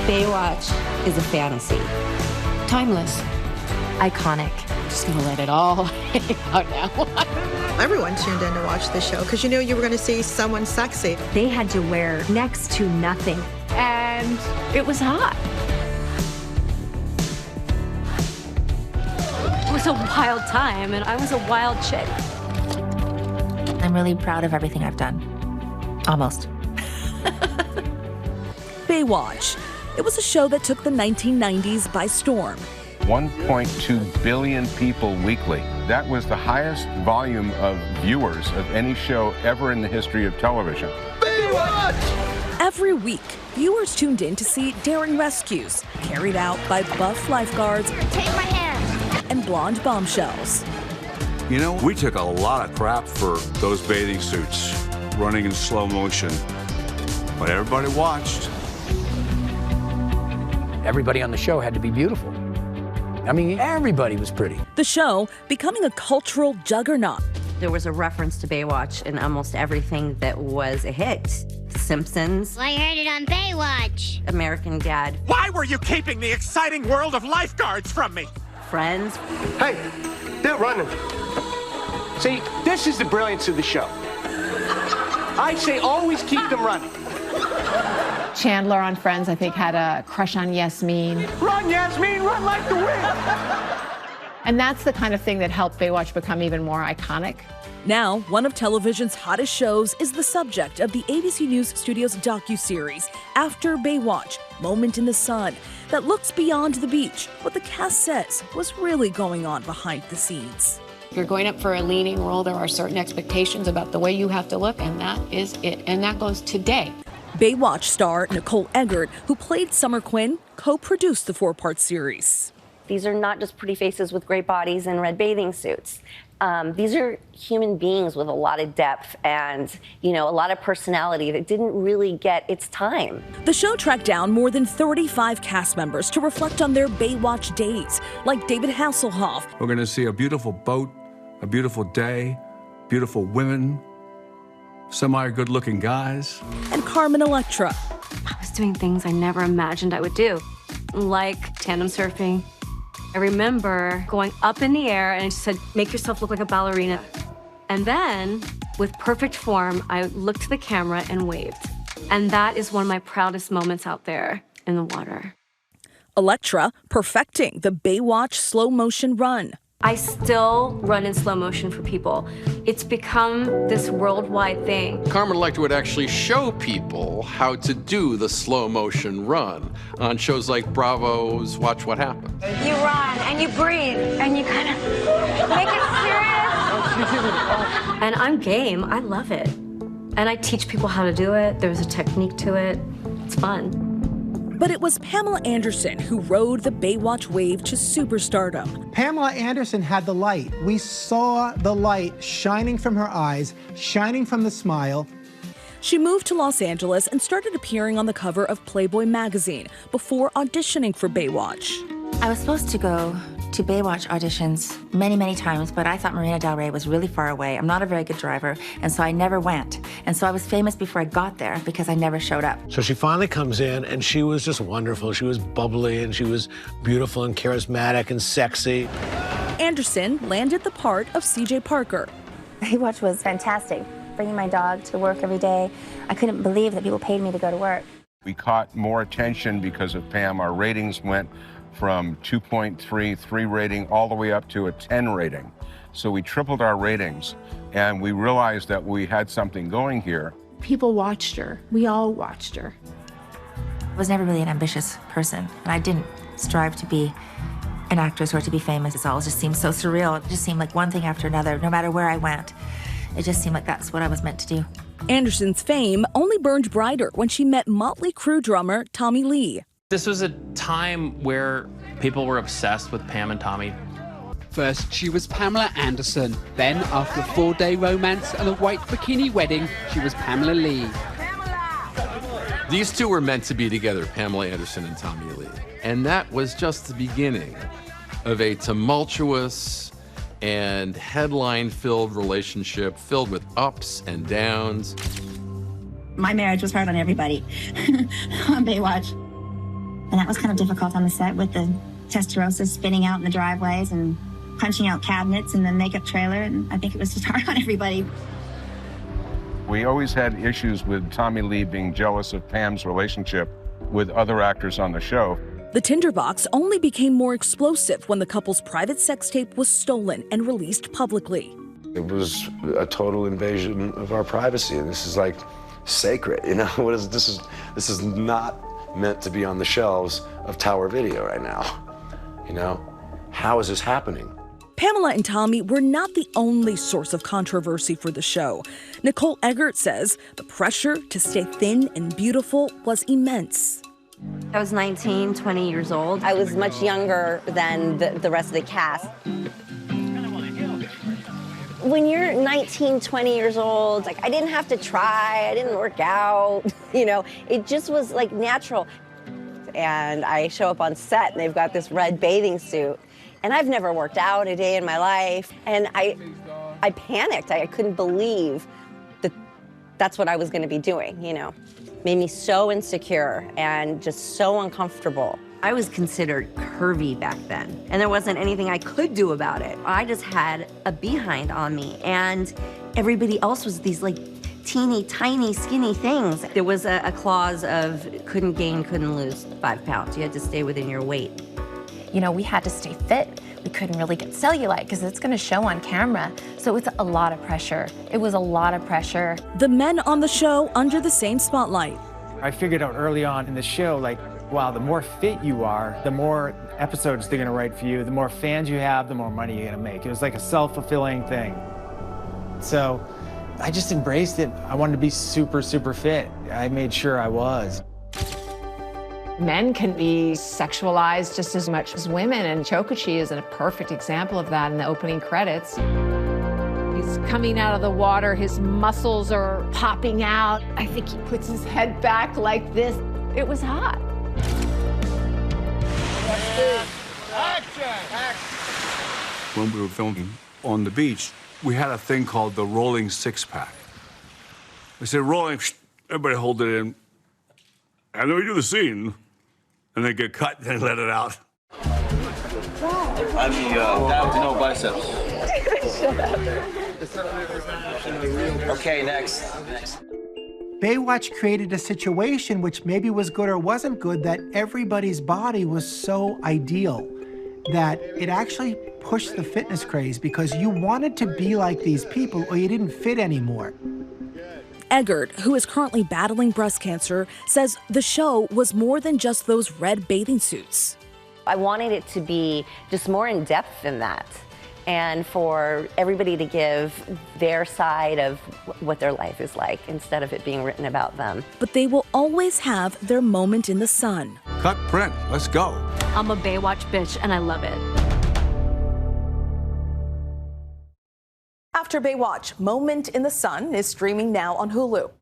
Baywatch is a fantasy. Timeless. Iconic. Just gonna let it all hang out now. Everyone tuned in to watch the show because you knew you were going to see someone sexy. They had to wear next to nothing. And it was hot. It was a wild time, and I was a wild chick. I'm really proud of everything I've done. Almost. Baywatch. It was a show that took the 1990s by storm. 1.2 billion people weekly. That was the highest volume of viewers of any show ever in the history of television. Baywatch! Every week, viewers tuned in to see daring rescues carried out by buff lifeguards Take my hand. and blonde bombshells. You know, we took a lot of crap for those bathing suits running in slow motion, but everybody watched. Everybody on the show had to be beautiful. I mean, everybody was pretty. The show becoming a cultural juggernaut. There was a reference to Baywatch in almost everything that was a hit. Simpsons, Well, I heard it on Baywatch. American Dad, Why were you keeping the exciting world of lifeguards from me? Friends. Hey, they're running. See, this is the brilliance of the show. I say always keep them running. Chandler on Friends, I think, had a crush on Yasmin. Run, Yasmin, run like the wind. And that's the kind of thing that helped Baywatch become even more iconic. Now, one of television's hottest shows is the subject of the ABC News Studios docuseries, After Baywatch, Moment in the Sun, that looks beyond the beach, what the cast says was really going on behind the scenes. If you're going up for a leading role, there are certain expectations about the way you have to look, and that is it. And that goes today. Baywatch star Nicole Eggert, who played Summer Quinn, co-produced the four-part series. These are not just pretty faces with great bodies and red bathing suits. These are human beings with a lot of depth and, a lot of personality that didn't really get its time. The show tracked down more than 35 cast members to reflect on their Baywatch days, like David Hasselhoff. We're going to see a beautiful boat, a beautiful day, beautiful women, semi-good-looking guys. And Carmen Electra. I was doing things I never imagined I would do, like tandem surfing. I remember going up in the air and it said, make yourself look like a ballerina. And then, with perfect form, I looked to the camera and waved. And that is one of my proudest moments out there in the water. Electra perfecting the Baywatch slow motion run. I still run in slow motion for people. It's become this worldwide thing. Carmen Electra would actually show people how to do the slow motion run on shows like Bravo's Watch What Happens. You run and you breathe and you kind of make it serious. And I'm game. I love it. And I teach people how to do it. There's a technique to it. It's fun. But it was Pamela Anderson who rode the Baywatch wave to superstardom. Pamela Anderson had the light. We saw the light shining from her eyes, shining from the smile. She moved to Los Angeles and started appearing on the cover of Playboy magazine before auditioning for Baywatch. I was supposed to go to Baywatch auditions many, many times, but I thought Marina Del Rey was really far away. I'm not a very good driver, and so I never went. And so I was famous before I got there because I never showed up. So she finally comes in, and she was just wonderful. She was bubbly, and she was beautiful and charismatic and sexy. Anderson landed the part of C.J. Parker. Baywatch was fantastic. Bringing my dog to work every day. I couldn't believe that people paid me to go to work. We caught more attention because of Pam. Our ratings went from 2.3, 3 rating, all the way up to a 10 rating. So we tripled our ratings, and we realized that we had something going here. People watched her. We all watched her. I was never really an ambitious person, and I didn't strive to be an actress or to be famous. It all just seemed so surreal. It just seemed like one thing after another, no matter where I went. It just seemed like that's what I was meant to do. Anderson's fame only burned brighter when she met Motley Crue drummer Tommy Lee. This was a time where people were obsessed with Pam and Tommy. First, she was Pamela Anderson. Then, after a 4-day romance and a white bikini wedding, she was Pamela Lee. These two were meant to be together, Pamela Anderson and Tommy Lee. And that was just the beginning of a tumultuous and headline-filled relationship filled with ups and downs. My marriage was hard on everybody on Baywatch. And that was kind of difficult on the set with the Testarossa spinning out in the driveways and punching out cabinets in the makeup trailer. And I think it was just hard on everybody. We always had issues with Tommy Lee being jealous of Pam's relationship with other actors on the show. The tinderbox only became more explosive when the couple's private sex tape was stolen and released publicly. It was a total invasion of our privacy, and this is like sacred, you know? This is not meant to be on the shelves of Tower Video right now, you know? How is this happening? Pamela and Tommy were not the only source of controversy for the show. Nicole Eggert says the pressure to stay thin and beautiful was immense. I was 19, 20 years old. I was much younger than the rest of the cast. When you're 19, 20 years old, like I didn't have to try, I didn't work out, you know, it just was like natural. And I show up on set and they've got this red bathing suit. And I've never worked out a day in my life. And I panicked. I couldn't believe that that's what I was gonna be doing, you know. Made me so insecure and just so uncomfortable. I was considered curvy back then, and there wasn't anything I could do about it. I just had a behind on me, and everybody else was these like teeny, tiny, skinny things. There was a clause of couldn't gain, couldn't lose 5 pounds. You had to stay within your weight. You know, we had to stay fit. We couldn't really get cellulite because it's going to show on camera. So it's a lot of pressure. It was a lot of pressure. The men on the show under the same spotlight. I figured out early on in the show, like, wow, the more fit you are, the more episodes they're going to write for you, the more fans you have, the more money you're going to make. It was like a self-fulfilling thing. So I just embraced it. I wanted to be super, super fit. I made sure I was. Men can be sexualized just as much as women, and Chokuchi is a perfect example of that in the opening credits. He's coming out of the water, his muscles are popping out. I think he puts his head back like this. It was hot. When we were filming on the beach, we had a thing called the rolling six-pack. We said, rolling, everybody hold it in. And then we do the scene, and they get cut and they let it out. I'm the down to no biceps. Shut up. Okay, next. Baywatch created a situation which maybe was good or wasn't good, that everybody's body was so ideal that it actually pushed the fitness craze because you wanted to be like these people or you didn't fit anymore. Eggert, who is currently battling breast cancer, says the show was more than just those red bathing suits. I wanted it to be just more in depth than that, and for everybody to give their side of what their life is like instead of it being written about them. But they will always have their moment in the sun. Cut print, let's go. I'm a Baywatch bitch, and I love it. After Baywatch, Moment in the Sun is streaming now on Hulu.